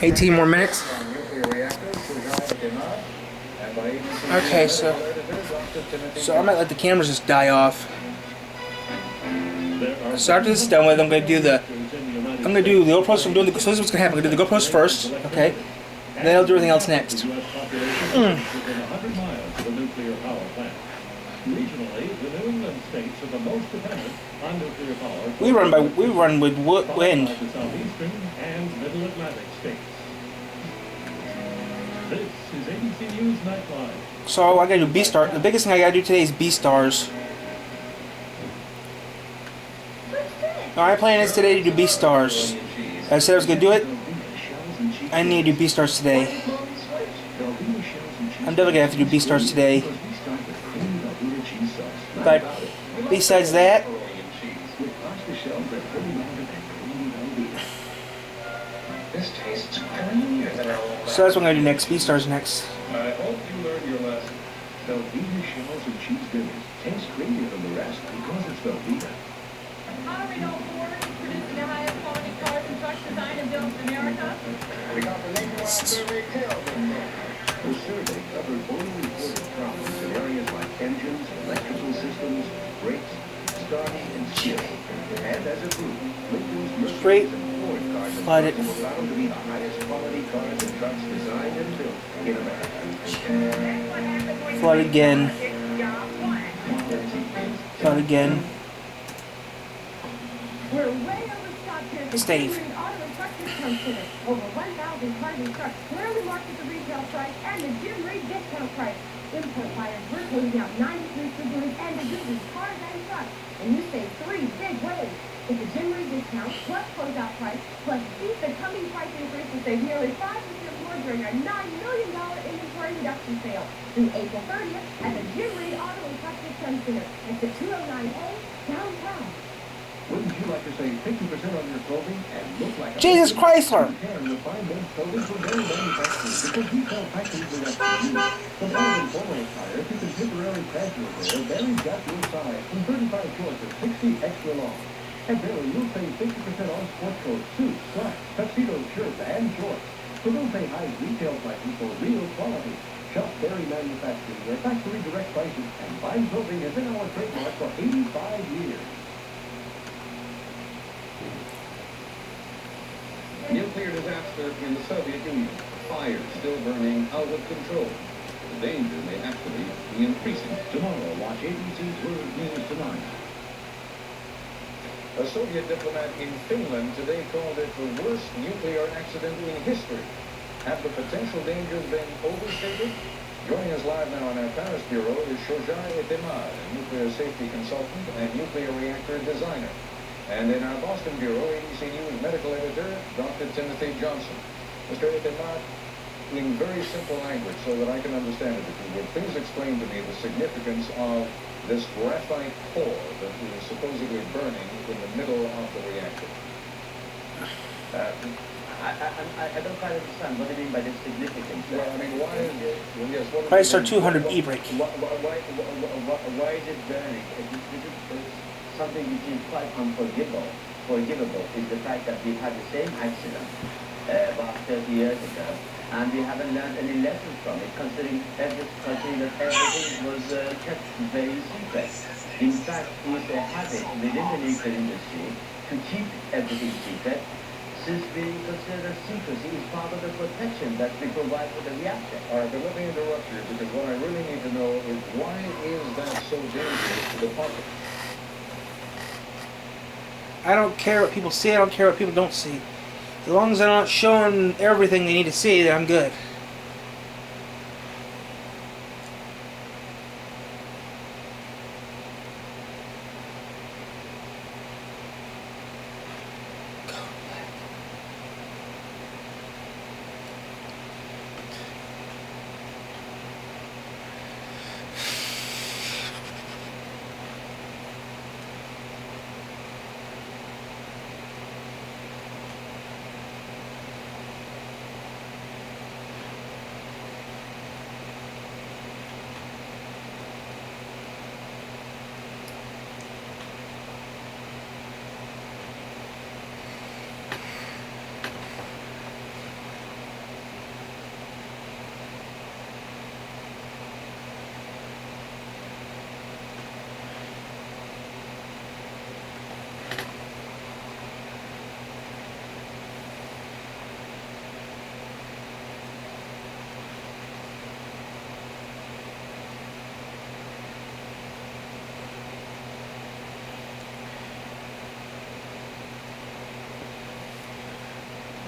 18 more minutes. Okay, so I might let the cameras just die off. So after this is done with, I'm gonna do the GoPros. So this is what's gonna happen. I'm gonna do the GoPros first, okay? And then I'll do everything else next. We run with wind. So I gotta do B star. The biggest thing I gotta do today is B stars. My plan is today to do B stars. I said I was gonna do it. I need to do B stars today. I'm definitely gonna have to do B stars today. But besides that, so that's what I'm gonna do next. B stars next. I hope you learned your lesson. Velveeta shells and cheese dinners taste creamier than the rest because it's Velveeta. Auto Renault Ford, producing the highest quality cars and trucks designed and built in America. We got the nationwide retail. The survey covered only reported problems in areas like engines, electrical systems, brakes, starting, and steering. And as a group, Lincoln's Mercedes and Ford cars and trucks were found to be the highest quality cars and trucks designed and built in America. Flood again. Flood again. We're way overstocked here. Steve. Auto and truck discount center. Over 1,000 cars and trucks clearly marked at the retail price and the Jim Reed discount price. Import buyers, we're closing out 93 Subarus and the Disney cars and trucks. And you save 3 big ways. It's a Jim Reed discount plus closeout price plus beat the coming price increase to save nearly 5% more during our $9 million inventory reduction sale through April 30th at the Jim Reed Auto and Truck Discount Center at the 209A downtown. Wouldn't you like to save 50% on your clothing and look like a Jesus Chrysler! You'll find men's clothing from very manufacturers because we sell factories direct to you. From other than formal attire to contemporary casual wear, Barry's got your size from 35 short to 60 extra long. At Barry, you'll save 50% on sport coats, suits, slacks, tuxedos, shirts, and shorts. So don't pay high retail prices for real quality. Shop Barry Manufacturing, where factory direct prices and fine clothing has been our trademark for 85 years. Nuclear disaster in the Soviet Union. Fire still burning out of control. The danger may actually be increasing. Tomorrow, watch ABC's World News Tonight. A Soviet diplomat in Finland today called it the worst nuclear accident in history. Have the potential dangers been overstated? Joining us live now on our Paris bureau is Shoja Etemar, a nuclear safety consultant and nuclear reactor designer. And in our Boston bureau, ABC News medical editor, Dr. Timothy Johnson. Mr. Etemar, in very simple language, so that I can understand it, if you would, please explain to me the significance of this graphite core that is supposedly burning in the middle of the reactor. I don't quite understand what do you mean by this significance. Well, I mean, why is it? Well, yes, what Price are 200 e-brake. Why is it burning? It's something which is quite unforgivable. Forgivable is the fact that we had the same accident about 30 years ago, and we haven't learned any lessons from it, considering that everything was kept very secret. In fact, it's a habit within the nuclear industry to keep everything secret, since we consider secrecy is part of the protection that we provide for the reactor. All right, but let me interrupt you, because what I really need to know is why is that so dangerous to the public? I don't care what people see, I don't care what people don't see. As long as they're not showing everything they need to see, then I'm good.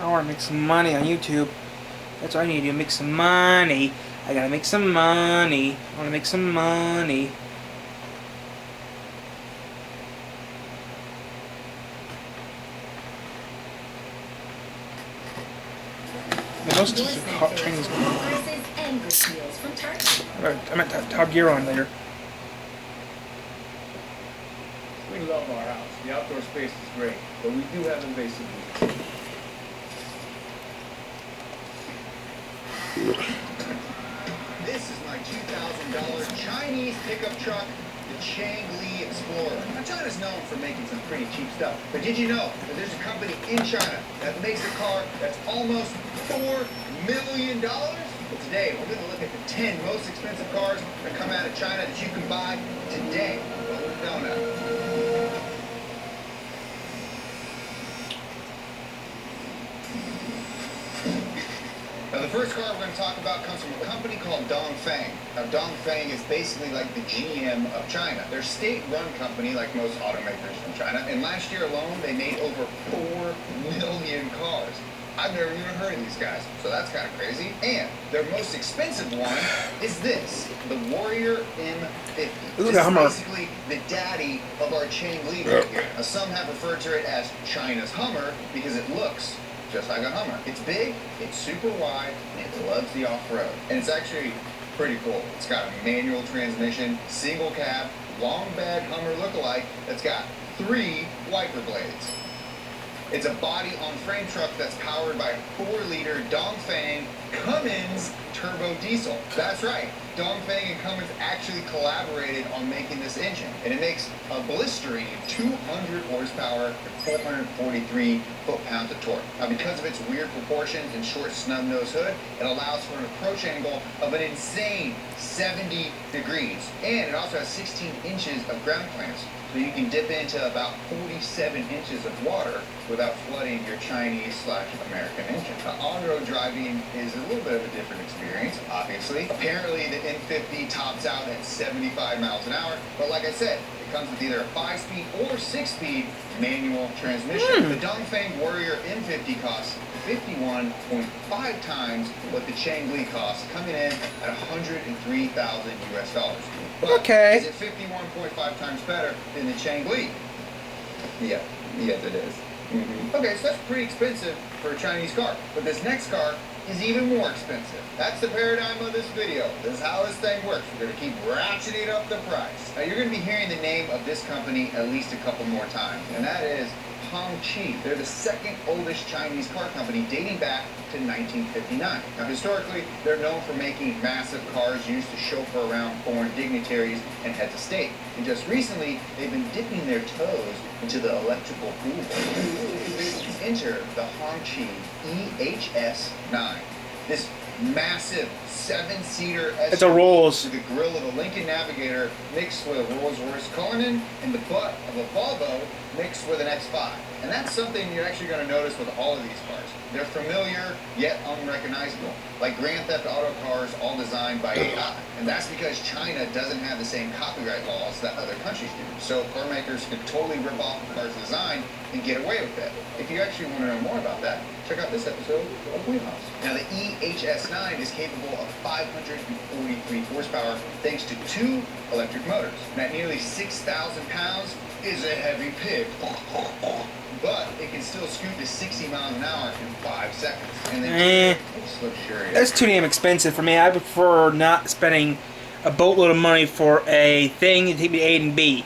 I want to make some money on YouTube. That's what I need to do, make some money. I gotta make some money. I want to make some money. Most Chinese. I meant to have Top Gear on later. We love our house. The outdoor space is great, but we do have invasive weeds. This is my $2,000 Chinese pickup truck, the Changli Explorer. Now, China's known for making some pretty cheap stuff, but did you know that there's a company in China that makes a car that's almost $4 million? Well, today, we're going to look at the 10 most expensive cars that come out of China that you can buy today. Well, we don't know. Now, the first car we're going to talk about comes from a company called Dongfeng. Now, Dongfeng is basically like the GM of China. They're a state-run company like most automakers from China, and last year alone, they made over 4 million cars. I've never even heard of these guys, so that's kind of crazy. And their most expensive one is this, the Warrior M50. This is basically the daddy of our Changli right here. Now, some have referred to it as China's Hummer because it looks just like a Hummer. It's big, it's super wide, and it loves the off-road. And it's actually pretty cool. It's got a manual transmission, single cab, long bed Hummer lookalike that's got 3 wiper blades. It's a body-on-frame truck that's powered by a 4-liter Dongfeng Cummins turbo diesel. That's right, Dongfeng and Cummins actually collaborated on making this engine, and it makes a blistering 200 horsepower and 443 foot-pounds of torque. Now, because of its weird proportions and short snub-nose hood, it allows for an approach angle of an insane 70 degrees, and it also has 16 inches of ground clearance. So you can dip into about 47 inches of water without flooding your Chinese/American engine. Now, on-road driving is a little bit of a different experience, obviously. Apparently, the M50 tops out at 75 miles an hour, but like I said, it comes with either a 5-speed or 6-speed manual transmission. The Dongfeng Warrior M50 costs 51.5 times what the Changli costs, coming in at $103,000 US. But okay. Is it 51.5 times better than the Changli? Yeah, yes it is. Okay, so that's pretty expensive for a Chinese car. But this next car is even more expensive. That's the paradigm of this video. This is how this thing works. We're going to keep ratcheting up the price. Now, you're going to be hearing the name of this company at least a couple more times, and that is Hongqi. They're the second oldest Chinese car company, dating back to 1959. Now, historically, they're known for making massive cars used to chauffeur around foreign dignitaries and heads of state. And just recently, they've been dipping their toes into the electrical pool. Enter the Hongqi EHS9. This massive 7-seater SUV. It's a Rolls. With the grille of a Lincoln Navigator mixed with a Rolls-Royce Cullinan and the butt of a Volvo mixed with an X5. And that's something you're actually going to notice with all of these cars. They're familiar, yet unrecognizable. Like Grand Theft Auto cars, all designed by AI. And that's because China doesn't have the same copyright laws that other countries do. So car makers can totally rip off the car's design and get away with it. If you actually want to know more about that, check out this episode of Wheelhouse. Now, the EHS9 is capable of 543 horsepower thanks to 2 electric motors. And at nearly 6,000 pounds, is a heavy pig. But it can still scoot to 60 miles an hour in 5 seconds. And then it's luxurious. That's too damn expensive for me. I prefer not spending a boatload of money for a thing to take me to A and B.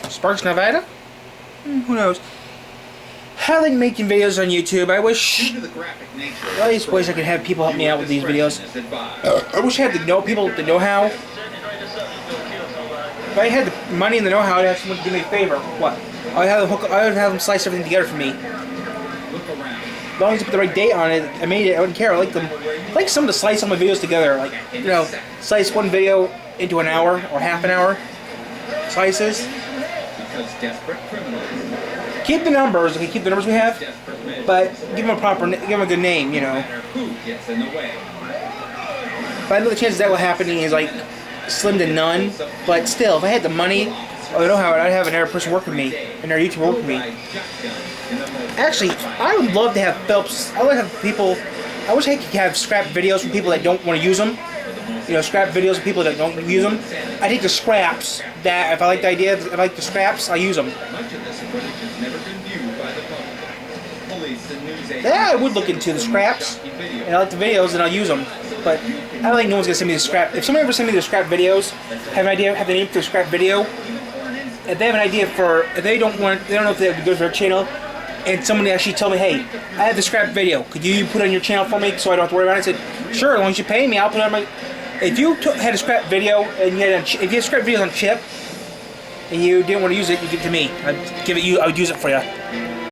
Sparks, Nevada? Who knows? I like making videos on YouTube. I wish I just wish I could have people help me out with these videos. I wish I had the people with the know-how. If I had the money and the know-how, I'd have someone to do me a favor. What? I would have them slice everything together for me. As long as I put the right date on it, I made it. I wouldn't care. I like someone to slice all my videos together. Like, you know, slice one video into an hour or half an hour slices. Because desperate criminals. Keep the numbers. Okay, keep the numbers we have, Desperate men. but give them a proper, give them a good name. You No know. matter who gets in the way. But I know the chances of that will happening is like slim to none. But still, if I had the money, I know how I'd have another person work with me, another YouTuber work with me. Ride shotgun in the most Actually, I would love to have Phelps. I would like to have people. I wish I could have scrap videos from people that don't want to use them. You know, scrap videos of people that don't use them. I take the scraps. That if I like the idea, if I like the scraps, I use them. Much of this footage has never been viewed by the public. Police and news agents. Yeah, I would look into the scraps. And I like the videos, and I'll use them. But I don't think no one's gonna send me the scrap. If somebody ever send me the scrap videos, have an idea, have the name for the scrap video. If they have an idea for, if they don't want, they don't know if they have to go to their channel, and somebody actually told me, hey, I have the scrap video. Could you put it on your channel for me so I don't have to worry about it? I said, sure, as long as you pay me, I'll put it on my. If you had a scrap video and you had if you had scrap videos on chip and you didn't want to use it, you give it to me. I'd give it you. I would use it for you.